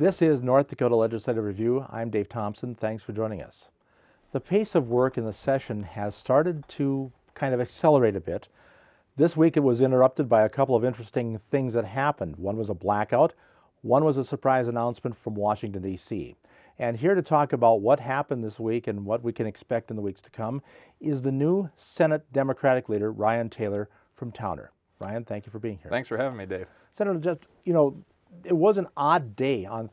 This is North Dakota Legislative Review. I'm Dave Thompson. Thanks for joining us. The pace of work in the session has started to kind of accelerate a bit. This week it was interrupted by a couple of interesting things that happened. One was a blackout, one was a surprise announcement from Washington, D.C. And here to talk about what happened this week and what we can expect in the weeks to come is the new Senate Democratic leader, Ryan Taylor from Towner. Ryan, thank you for being here. Thanks for having me, Dave. Senator, just, it was an odd day on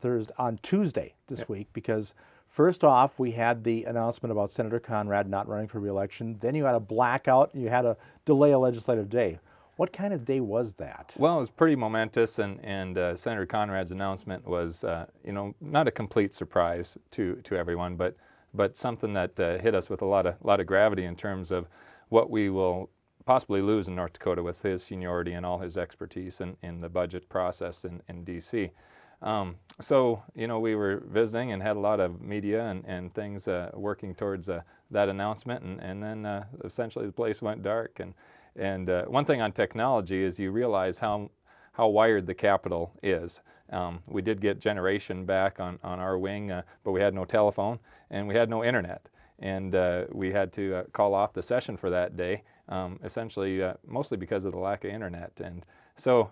Tuesday this week, because first off, we had the announcement about Senator Conrad not running for re-election. Then you had a blackout and you had to delay a legislative day. What kind of day was that? Well, it was pretty momentous, and Senator Conrad's announcement was, not a complete surprise to everyone, but something that hit us with a lot of gravity in terms of what we will possibly lose in North Dakota with his seniority and all his expertise in the budget process in D.C. So, we were visiting and had a lot of media and things working towards that announcement, and then essentially the place went dark. And one thing on technology is you realize how wired the Capitol is. We did get generation back on our wing, but we had no telephone and we had no internet. And we had to call off the session for that day, essentially mostly because of the lack of internet. And so,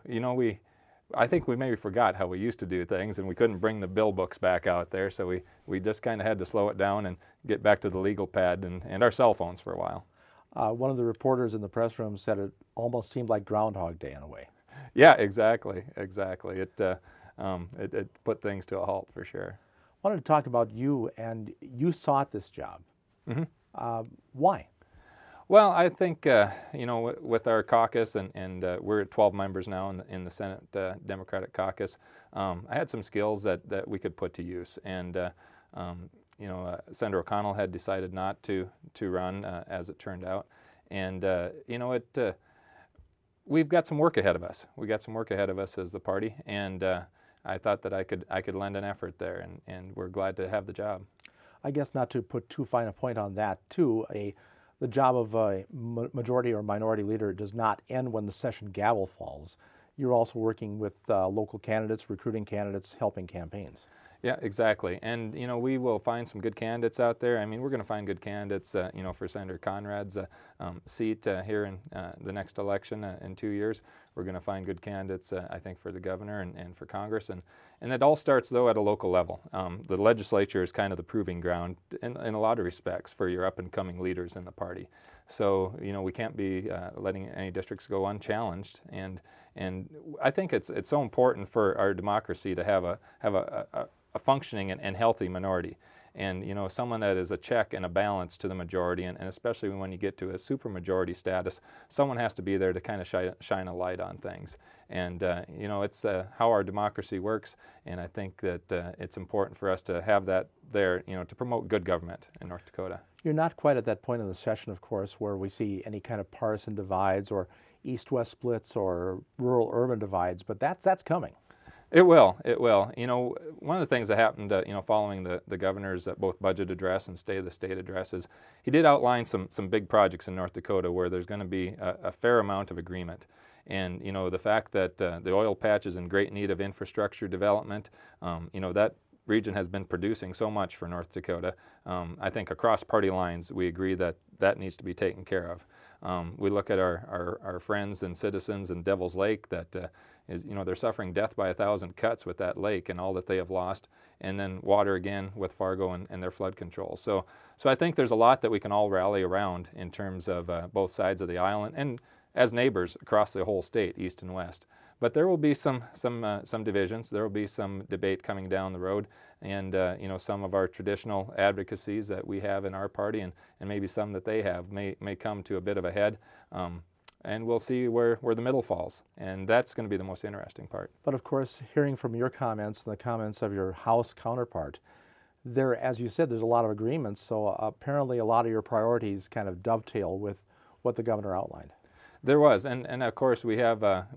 I think we maybe forgot how we used to do things, and we couldn't bring the bill books back out there, so we just kind of had to slow it down and get back to the legal pad and our cell phones for a while. One of the reporters in the press room said it almost seemed like Groundhog Day in a way. Yeah, exactly. It put things to a halt for sure. I wanted to talk about you, and you sought this job. Mm-hmm. Why? Well, I think, with our caucus, and we're at 12 members now in the Senate Democratic Caucus, I had some skills that we could put to use. And, Senator O'Connell had decided not to run, as it turned out. And, we've got some work ahead of us. We got some work ahead of us as the party, and I thought that I could lend an effort there, and we're glad to have the job. I guess not to put too fine a point on that, too, the job of a majority or minority leader does not end when the session gavel falls. You're also working with local candidates, recruiting candidates, helping campaigns. Yeah, exactly. And, we will find some good candidates out there. I mean, we're going to find good candidates, for Senator Conrad's seat here in the next election in 2 years. We're going to find good candidates, I think, for the governor and for Congress. And it all starts, though, at a local level. The legislature is kind of the proving ground in a lot of respects for your up-and-coming leaders in the party. So, we can't be letting any districts go unchallenged. And I think it's so important for our democracy to have a functioning and healthy minority, and someone that is a check and a balance to the majority, and especially when you get to a supermajority status, someone has to be there to kind of shine a light on things. And it's how our democracy works, and I think that it's important for us to have that there, to promote good government in North Dakota. You're not quite at that point in the session, of course, where we see any kind of partisan divides or east-west splits or rural-urban divides, but that's coming. It will. One of the things that happened, following the governor's both budget address and State of the State addresses, he did outline some big projects in North Dakota where there's going to be a fair amount of agreement. And, the fact that the oil patch is in great need of infrastructure development, that region has been producing so much for North Dakota. I think across party lines, we agree that needs to be taken care of. We look at our friends and citizens in Devil's Lake that is, they're suffering death by 1,000 cuts with that lake and all that they have lost, and then water again with Fargo and their flood control. So I think there's a lot that we can all rally around in terms of both sides of the island and as neighbors across the whole state, east and west. But there will be some divisions. There will be some debate coming down the road, and some of our traditional advocacies that we have in our party, and maybe some that they have may come to a bit of a head. And we'll see where the middle falls, and that's going to be the most interesting part. But of course, hearing from your comments and the comments of your House counterpart, there, as you said, there's a lot of agreements, so apparently a lot of your priorities kind of dovetail with what the governor outlined. There was, and of course we have a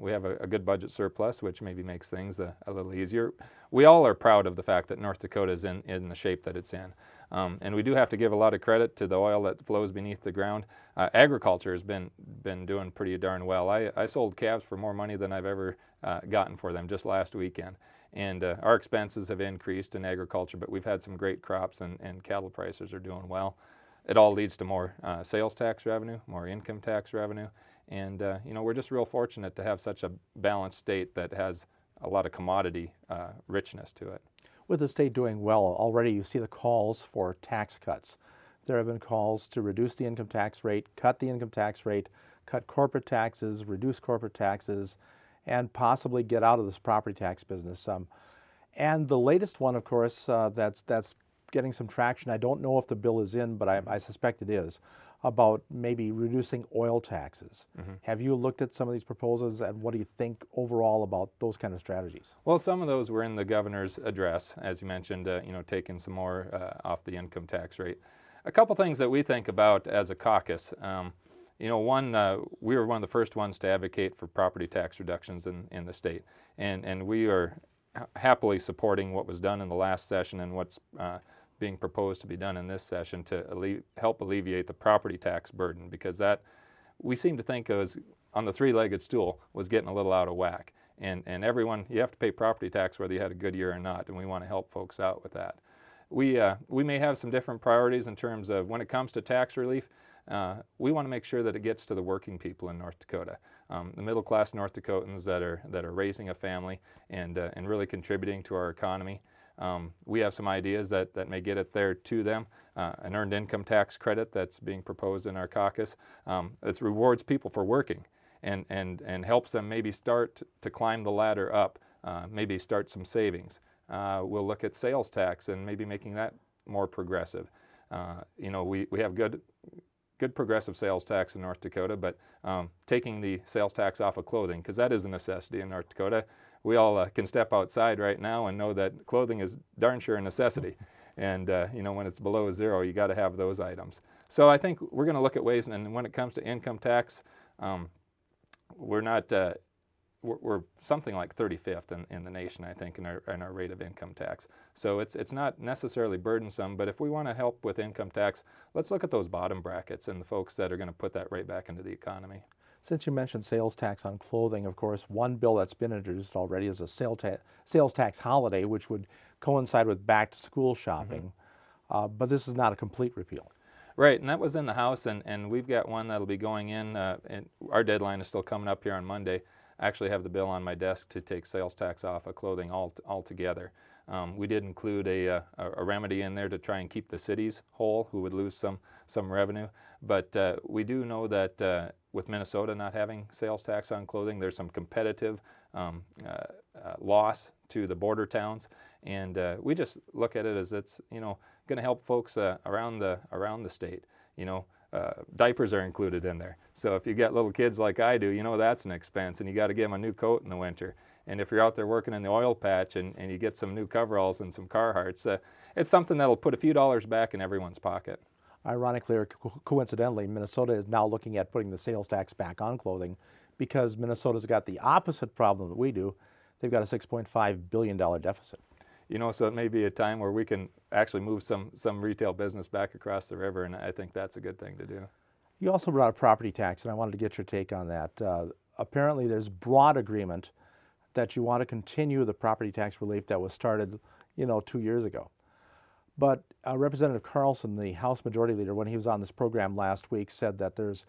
good budget surplus, which maybe makes things a little easier. We all are proud of the fact that North Dakota is in the shape that it's in. And we do have to give a lot of credit to the oil that flows beneath the ground. Agriculture has been doing pretty darn well. I sold calves for more money than I've ever gotten for them just last weekend. And our expenses have increased in agriculture, but we've had some great crops, and cattle prices are doing well. It all leads to more sales tax revenue, more income tax revenue, and we're just real fortunate to have such a balanced state that has a lot of commodity richness to it. With the state doing well, already you see the calls for tax cuts. There have been calls to reduce the income tax rate, cut the income tax rate, cut corporate taxes, reduce corporate taxes, and possibly get out of this property tax business. And the latest one, of course, that's getting some traction. I don't know if the bill is in, but I suspect it is, about maybe reducing oil taxes. Have you looked at some of these proposals, and what do you think overall about those kind of strategies? Well, some of those were in the governor's address, as you mentioned, taking some more off the income tax rate. A couple things that we think about as a caucus. One, we were one of the first ones to advocate for property tax reductions in the state, and we are happily supporting what was done in the last session and what's being proposed to be done in this session to help alleviate the property tax burden, because that we seem to think was on the three-legged stool was getting a little out of whack. And everyone, you have to pay property tax whether you had a good year or not, and we want to help folks out with that. We may have some different priorities in terms of when it comes to tax relief. We want to make sure that it gets to the working people in North Dakota, the middle-class North Dakotans that are raising a family and really contributing to our economy. We have some ideas that may get it there to them. An earned income tax credit that's being proposed in our caucus. It rewards people for working and helps them maybe start to climb the ladder up, maybe start some savings. We'll look at sales tax and maybe making that more progressive. We have good progressive sales tax in North Dakota, but taking the sales tax off of clothing, because that is a necessity in North Dakota. We all can step outside right now and know that clothing is darn sure a necessity. And when it's below zero, you got to have those items. So I think we're going to look at ways, and when it comes to income tax, we're not we're something like 35th in the nation, I think, in our rate of income tax. So it's not necessarily burdensome, but if we want to help with income tax, let's look at those bottom brackets and the folks that are going to put that right back into the economy. Since you mentioned sales tax on clothing, of course, one bill that's been introduced already is a sales tax holiday, which would coincide with back-to-school shopping. But this is not a complete repeal. Right, and that was in the House, and we've got one that'll be going in, and our deadline is still coming up here on Monday. I actually have the bill on my desk to take sales tax off of clothing altogether. We did include a remedy in there to try and keep the cities whole, who would lose some revenue. But we do know that with Minnesota not having sales tax on clothing, there's some competitive loss to the border towns, and we just look at it as it's going to help folks around the state. Diapers are included in there. So if you got little kids like I do, that's an expense, and you got to give them a new coat in the winter. And if you're out there working in the oil patch and you get some new coveralls and some Carhartts, it's something that'll put a few dollars back in everyone's pocket. Ironically or coincidentally, Minnesota is now looking at putting the sales tax back on clothing because Minnesota's got the opposite problem that we do. They've got a $6.5 billion deficit. So it may be a time where we can actually move some retail business back across the river, and I think that's a good thing to do. You also brought up property tax, and I wanted to get your take on that. Apparently there's broad agreement that you want to continue the property tax relief that was started, 2 years ago. But Representative Carlson, the House Majority Leader, when he was on this program last week, said that there's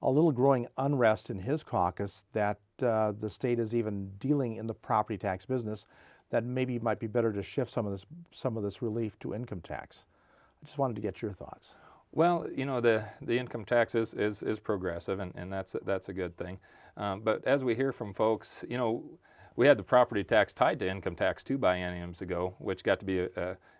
a little growing unrest in his caucus that the state is even dealing in the property tax business, that maybe it might be better to shift some of this relief to income tax. I just wanted to get your thoughts. Well, the income tax is progressive, and that's a good thing. But as we hear from folks, we had the property tax tied to income tax 2 bienniums ago, which got to be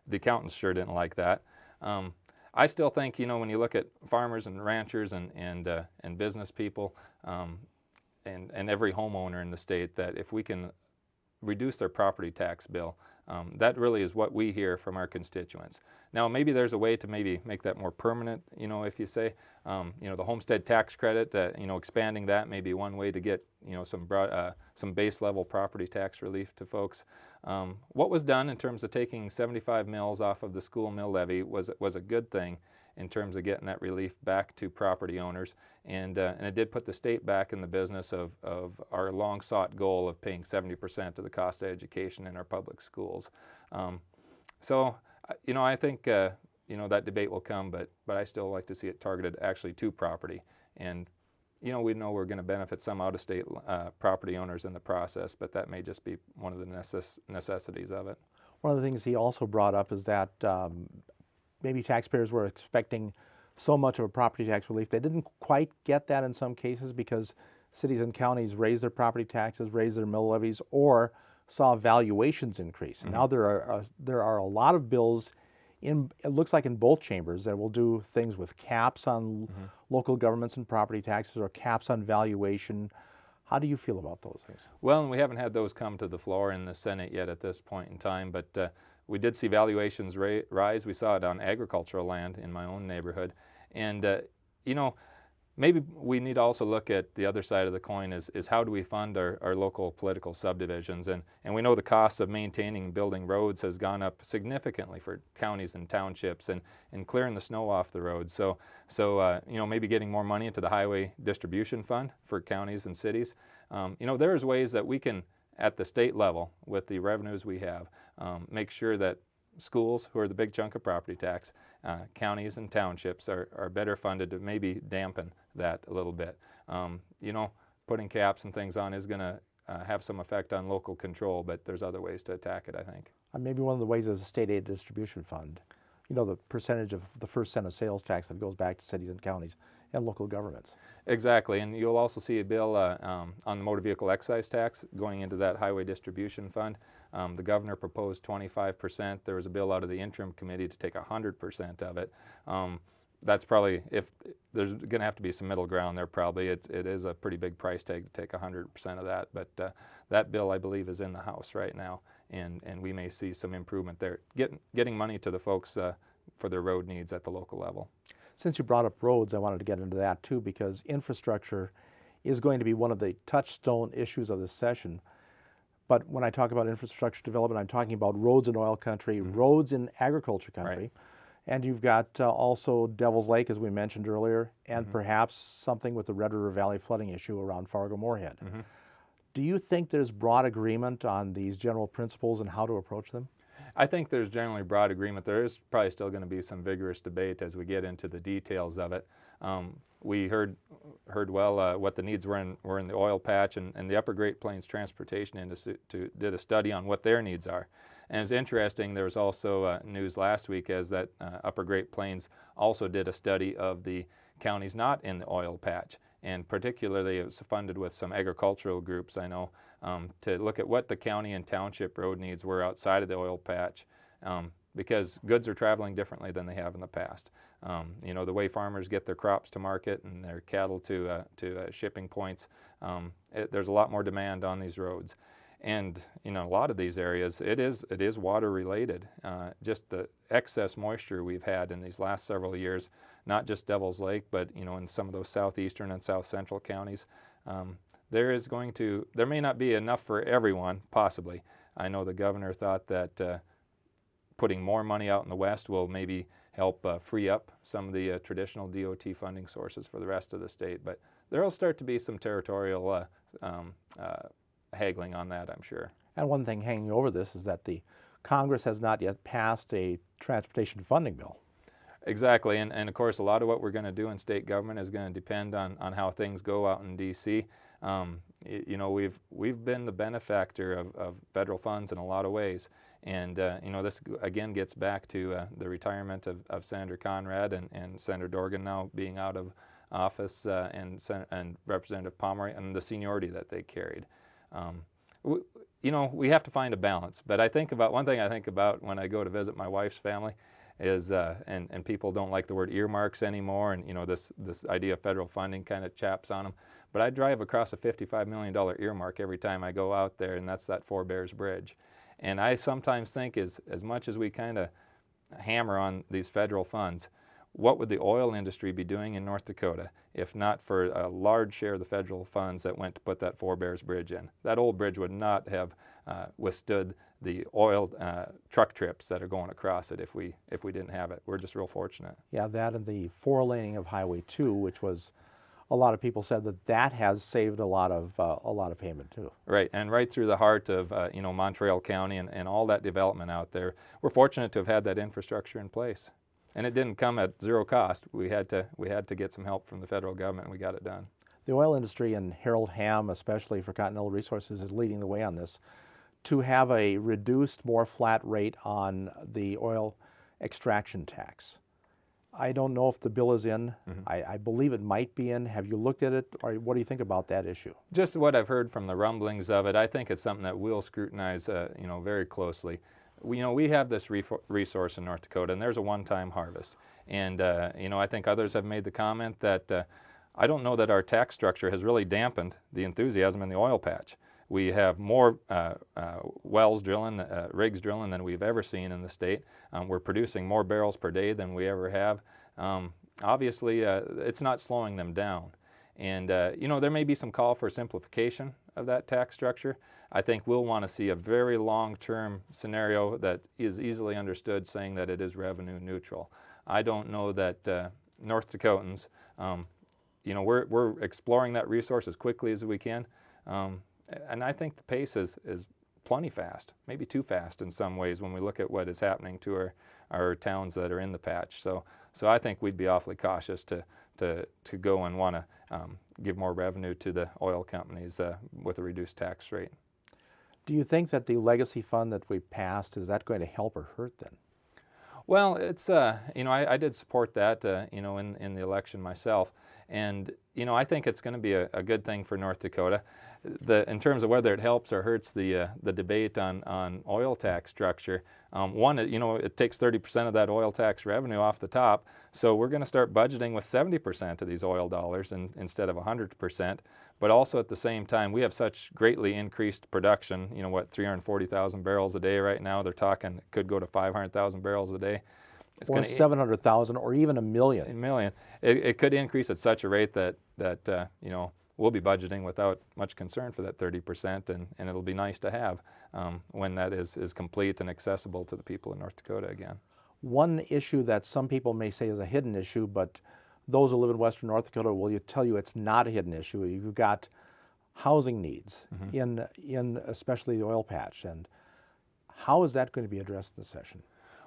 the accountants sure didn't like that. I still think, when you look at farmers and ranchers and business people and every homeowner in the state, that if we can reduce their property tax bill, that really is what we hear from our constituents. Now, maybe there's a way to maybe make that more permanent, if you say, the homestead tax credit, expanding that may be one way to get, some base level property tax relief to folks. What was done in terms of taking 75 mills off of the school mill levy was a good thing, in terms of getting that relief back to property owners. And it did put the state back in the business of our long-sought goal of paying 70% of the cost of education in our public schools. I think that debate will come, but I still like to see it targeted actually to property. And we know we're going to benefit some out-of-state property owners in the process, but that may just be one of the necessities of it. One of the things he also brought up is that maybe taxpayers were expecting so much of a property tax relief. They didn't quite get that in some cases because cities and counties raised their property taxes, raised their mill levies, or saw valuations increase. Mm-hmm. Now there are a lot of bills it looks like in both chambers that will do things with caps on Mm-hmm. local governments and property taxes or caps on valuation. How do you feel about those things? Well, and we haven't had those come to the floor in the Senate yet at this point in time, but we did see valuations rise. We saw it on agricultural land in my own neighborhood. And, maybe we need to also look at the other side of the coin is how do we fund our local political subdivisions. And we know the cost of maintaining and building roads has gone up significantly for counties and townships and clearing the snow off the roads. So maybe getting more money into the highway distribution fund for counties and cities. There's ways that we can, at the state level, with the revenues we have, make sure that schools, who are the big chunk of property tax, counties and townships are better funded to maybe dampen that a little bit. Putting caps and things on is going to have some effect on local control, but there's other ways to attack it, I think. Maybe one of the ways is a state aid distribution fund. The percentage of the first cent of sales tax that goes back to cities and counties and local governments. Exactly, and you'll also see a bill on the motor vehicle excise tax going into that highway distribution fund. The governor proposed 25%. There was a bill out of the interim committee to take 100% of it. That's probably, if there's going to have to be some middle ground there probably. It is a pretty big price tag to take 100% of that, but that bill I believe is in the House right now, and we may see some improvement there. Getting money to the folks for their road needs at the local level. Since you brought up roads, I wanted to get into that too, because infrastructure is going to be one of the touchstone issues of this session. But when I talk about infrastructure development, I'm talking about roads in oil country, Mm-hmm. roads in agriculture country. Right. And you've got also Devil's Lake, as we mentioned earlier, and Mm-hmm. perhaps something with the Red River Valley flooding issue around Fargo-Moorhead. Mm-hmm. Do you think there's broad agreement on these general principles and how to approach them? I think there's generally broad agreement. There is probably still going to be some vigorous debate as we get into the details of it. We heard well what the needs were in the oil patch, and the Upper Great Plains Transportation Institute did a study on what their needs are. And it's interesting, there was also news last week as that Upper Great Plains also did a study of the counties not in the oil patch. And particularly it was funded with some agricultural groups, I know, to look at what the county and township road needs were outside of the oil patch, because goods are traveling differently than they have in the past. The way farmers get their crops to market and their cattle to shipping points, there's a lot more demand on these roads. And a lot of these areas, it is water related. Just the excess moisture we've had in these last several years, not just Devil's Lake, but in some of those southeastern and south central counties, there may not be enough for everyone, possibly. I know the governor thought that putting more money out in the west will maybe help free up some of the traditional DOT funding sources for the rest of the state, but there will start to be some territorial haggling on that, I'm sure. And one thing hanging over this is that the Congress has not yet passed a transportation funding bill. Exactly, and of course a lot of what we're going to do in state government is going to depend on how things go out in D.C. We've been the benefactor of federal funds in a lot of ways, and this again gets back to the retirement of Senator Conrad and Senator Dorgan now being out of office, and Representative Pomeroy, and the seniority that they carried. We have to find a balance, but one thing I think about when I go to visit my wife's family is, and people don't like the word earmarks anymore, and this idea of federal funding kind of chaps on them, but I drive across a $55 million earmark every time I go out there, and that's that Four Bears Bridge. And I sometimes think as much as we kind of hammer on these federal funds, what would the oil industry be doing in North Dakota if not for a large share of the federal funds that went to put that Four Bears Bridge in? That old bridge would not have withstood the oil truck trips that are going across it if we didn't have it. We're just real fortunate. Yeah, that and the 4-laning of Highway 2, which was, a lot of people said that has saved a lot of payment too. Right, and right through the heart of Montreal County and all that development out there, we're fortunate to have had that infrastructure in place, and it didn't come at zero cost. We had to get some help from the federal government, and we got it done. The oil industry, and Harold Hamm, especially for Continental Resources, is leading the way on this, to have a reduced, more flat rate on the oil extraction tax. I don't know if the bill is in. I believe it might be in. Have you looked at it, or what do you think about that issue? Just what I've heard from the rumblings of it, I think it's something that we'll scrutinize, very closely. We have this resource in North Dakota, and there's a one-time harvest. And I think others have made the comment that I don't know that our tax structure has really dampened the enthusiasm in the oil patch. We have more wells drilling, rigs drilling than we've ever seen in the state. We're producing more barrels per day than we ever have. Obviously, it's not slowing them down. And, there may be some call for simplification of that tax structure. I think we'll want to see a very long-term scenario that is easily understood, saying that it is revenue neutral. I don't know that North Dakotans, we're exploring that resource as quickly as we can. And I think the pace is plenty fast, maybe too fast in some ways when we look at what is happening to our towns that are in the patch. So I think we'd be awfully cautious to go and want to give more revenue to the oil companies with a reduced tax rate. Do you think that the legacy fund that we passed, is that going to help or hurt then? Well, it's I did support that in the election myself, and I think it's going to be a good thing for North Dakota. In terms of whether it helps or hurts the debate on oil tax structure, one, it takes 30% of that oil tax revenue off the top, so we're going to start budgeting with 70% of these oil dollars instead of 100%. But also at the same time, we have such greatly increased production. 340,000 barrels a day right now. They're talking it could go to 500,000 barrels a day. It's or 700,000, or even a million. A million. It could increase at such a rate that we'll be budgeting without much concern for that 30%, and it'll be nice to have when that is complete and accessible to the people in North Dakota again. One issue that some people may say is a hidden issue, but those who live in western North Dakota will tell you it's not a hidden issue. You've got housing needs in especially the oil patch, and how is that going to be addressed in the session?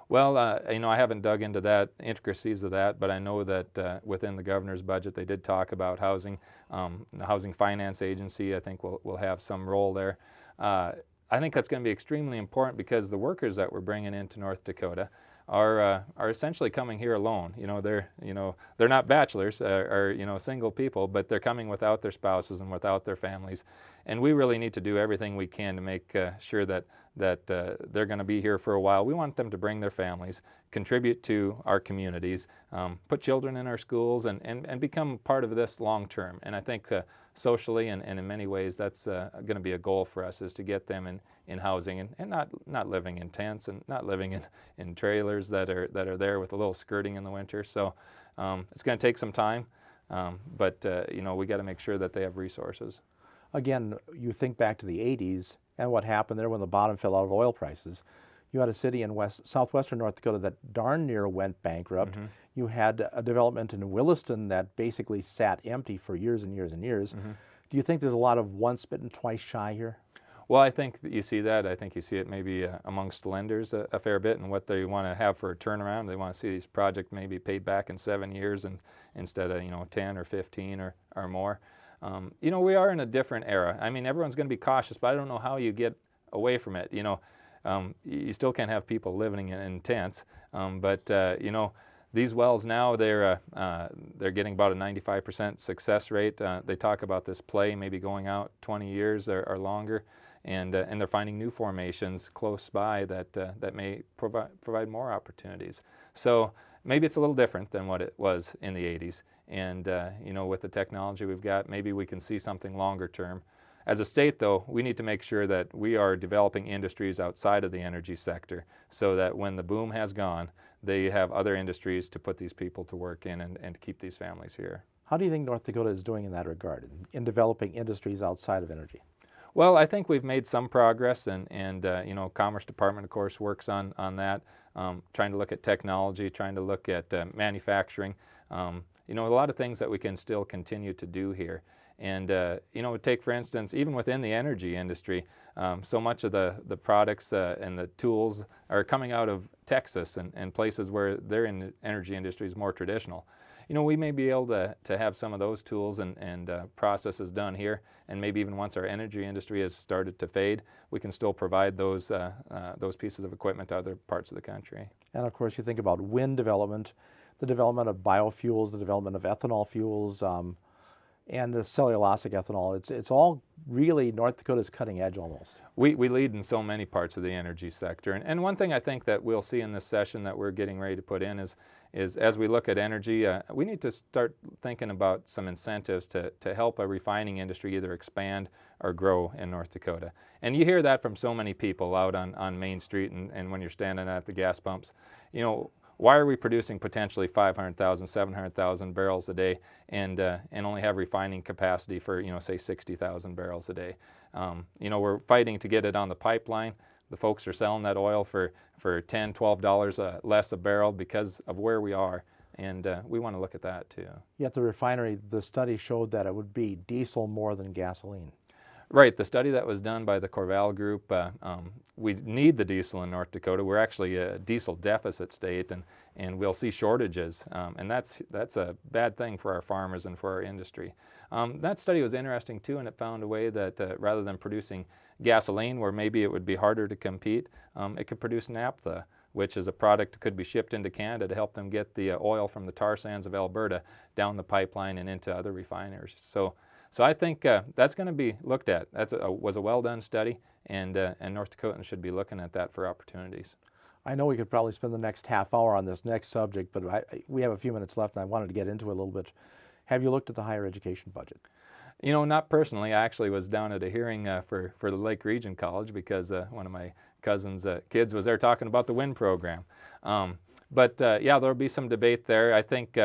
Well, I haven't dug into the intricacies of that, but I know that within the governor's budget they did talk about housing. The Housing Finance Agency, I think, will have some role there. I think that's going to be extremely important because the workers that we're bringing into North Dakota are essentially coming here alone. They're not bachelors or single people, but they're coming without their spouses and without their families, and we really need to do everything we can to make sure that they're going to be here for a while. We want them to bring their families, contribute to our communities, put children in our schools, and become part of this long term. And I think socially and in many ways that's going to be a goal for us, is to get them in housing and not living in tents and not living in trailers that are there with a little skirting in the winter. So it's going to take some time, but we got to make sure that they have resources. Again, you think back to the 80s and what happened there when the bottom fell out of oil prices. You had a city in southwestern North Dakota that darn near went bankrupt. You had a development in Williston that basically sat empty for years and years and years. Do you think there's a lot of once bitten, twice shy here? Well, I think that you see that. I think you see it maybe amongst lenders a fair bit, and what they want to have for a turnaround. They want to see these projects maybe paid back in 7 years instead of 10 or 15 or more. We are in a different era. I mean, everyone's going to be cautious, but I don't know how you get away from it. You still can't have people living in tents, but these wells now, they're getting about a 95% success rate. They talk about this play maybe going out 20 years or longer, and they're finding new formations close by that may provide more opportunities. So maybe it's a little different than what it was in the 80s. And with the technology we've got, maybe we can see something longer term. As a state, though, we need to make sure that we are developing industries outside of the energy sector so that when the boom has gone, they have other industries to put these people to work in and keep these families here. How do you think North Dakota is doing in that regard, in developing industries outside of energy? Well, I think we've made some progress, and you know, Commerce Department, of course, works on that, trying to look at technology, trying to look at manufacturing. You know, a lot of things that we can still continue to do here. And you know, take for instance, even within the energy industry, so much of the products and the tools are coming out of Texas and places where their energy industry is more traditional. You know, we may be able to have some of those tools and processes done here, and maybe even once our energy industry has started to fade, we can still provide those pieces of equipment to other parts of the country. And of course, you think about wind development, the development of biofuels, the development of ethanol fuels, and the cellulosic ethanol. It's all really North Dakota's cutting edge almost. We lead in so many parts of the energy sector. And one thing I think that we'll see in this session that we're getting ready to put in is as we look at energy, we need to start thinking about some incentives to help a refining industry either expand or grow in North Dakota. And you hear that from so many people out on Main Street and when you're standing at the gas pumps. You know, why are we producing potentially 500,000, 700,000 barrels a day and only have refining capacity for, you know, say 60,000 barrels a day? You know, we're fighting to get it on the pipeline. The folks are selling that oil for $10, $12 less a barrel because of where we are. And we want to look at that too. Yet the refinery, the study showed that it would be diesel more than gasoline. Right, the study that was done by the Corval Group, we need the diesel in North Dakota. We're actually a diesel deficit state, and we'll see shortages, and that's a bad thing for our farmers and for our industry. That study was interesting too, and it found a way that rather than producing gasoline, where maybe it would be harder to compete, it could produce naphtha, which is a product that could be shipped into Canada to help them get the oil from the tar sands of Alberta down the pipeline and into other refineries. So I think that's going to be looked at. That was a well-done study, and North Dakotans should be looking at that for opportunities. I know we could probably spend the next half hour on this next subject, but we have a few minutes left, and I wanted to get into it a little bit. Have you looked at the higher education budget? You know, not personally. I actually was down at a hearing for the Lake Region College because one of my cousin's kids was there talking about the WIN program. But yeah, there'll be some debate there. I think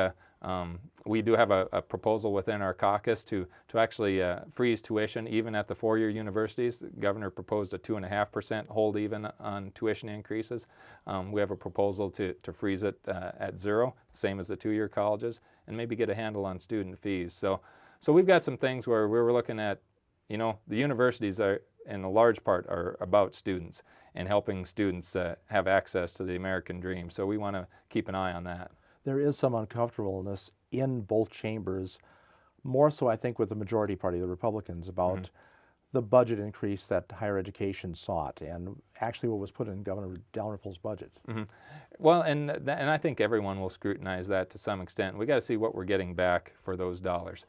we do have a proposal within our caucus to actually freeze tuition even at the four-year universities. The governor proposed a 2.5% hold even on tuition increases. We have a proposal to freeze it at zero, same as the two-year colleges, and maybe get a handle on student fees. So we've got some things where we're looking at, you know, the universities are, in a large part, are about students and helping students have access to the American dream. So we want to keep an eye on that. There is some uncomfortableness in both chambers, more so I think with the majority party, the Republicans, about the budget increase that higher education sought and actually what was put in Governor Dalrymple's budget. Well, and I think everyone will scrutinize that to some extent. We got to see what we're getting back for those dollars.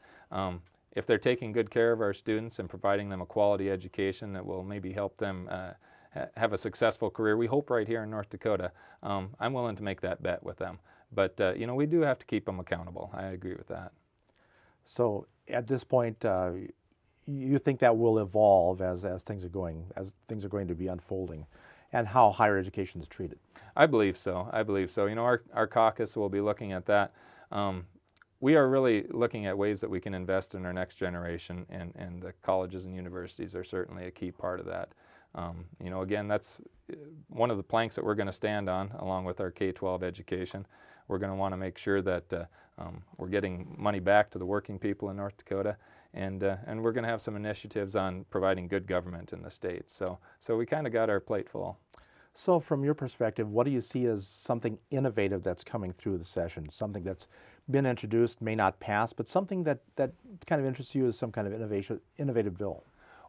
If they're taking good care of our students and providing them a quality education that will maybe help them have a successful career, we hope right here in North Dakota, I'm willing to make that bet with them. But you know, we do have to keep them accountable. I agree with that. So at this point, you think that will evolve as things are going to be unfolding, and how higher education is treated? I believe so. I believe so. You know, our caucus will be looking at that. We are really looking at ways that we can invest in our next generation, and the colleges and universities are certainly a key part of that. You know, again, that's one of the planks that we're going to stand on, along with our K-12 education. We're going to want to make sure that we're getting money back to the working people in North Dakota, and we're going to have some initiatives on providing good government in the state. So we kind of got our plate full. So from your perspective, what do you see as something innovative that's coming through the session, something that's been introduced, may not pass, but something that kind of interests you as some kind of innovative bill?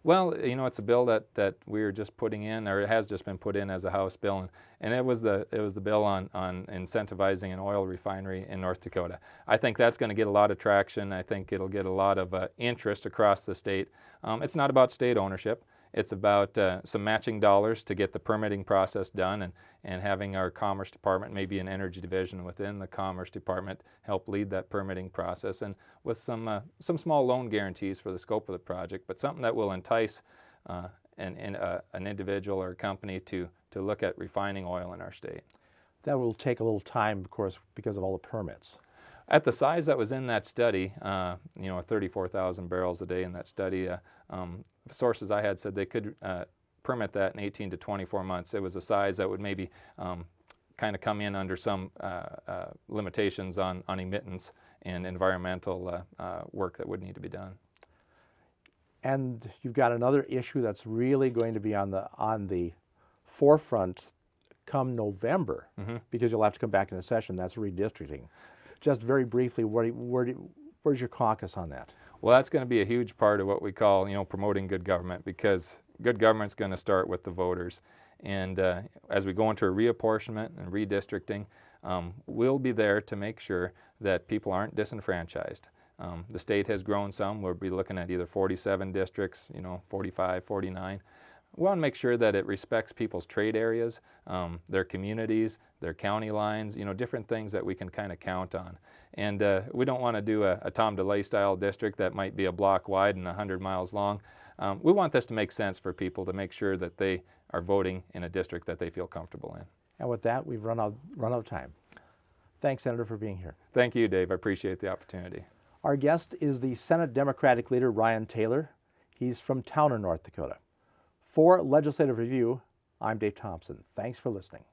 Well, you know, it's a bill that we're just putting in, or it has just been put in as a House bill, and it was the bill on incentivizing an oil refinery in North Dakota. I think that's going to get a lot of traction. I think it'll get a lot of interest across the state. It's not about state ownership. It's about some matching dollars to get the permitting process done, and having our Commerce Department, maybe an energy division within the Commerce Department, help lead that permitting process, and with some small loan guarantees for the scope of the project, but something that will entice an individual or a company to look at refining oil in our state. That will take a little time, of course, because of all the permits. At the size that was in that study, 34,000 barrels a day in that study, sources I had said they could permit that in 18 to 24 months. It was a size that would maybe kind of come in under some limitations on emittance and environmental work that would need to be done. And you've got another issue that's really going to be on the forefront come November, because you'll have to come back in a session. That's redistricting. Just very briefly, where's your caucus on that? Well, that's going to be a huge part of what we call, promoting good government, because good government's going to start with the voters. And as we go into a reapportionment and redistricting, we'll be there to make sure that people aren't disenfranchised. The state has grown some. We'll be looking at either 47 districts, 45, 49. We want to make sure that it respects people's trade areas, their communities, their county lines, different things that we can kind of count on. And we don't want to do a Tom DeLay style district that might be a block wide and 100 miles long. We want this to make sense for people, to make sure that they are voting in a district that they feel comfortable in. And with that, we've run out of time. Thanks, Senator, for being here. Thank you, Dave. I appreciate the opportunity. Our guest is the Senate Democratic leader, Ryan Taylor. He's from Towner, North Dakota. For Legislative Review, I'm Dave Thompson. Thanks for listening.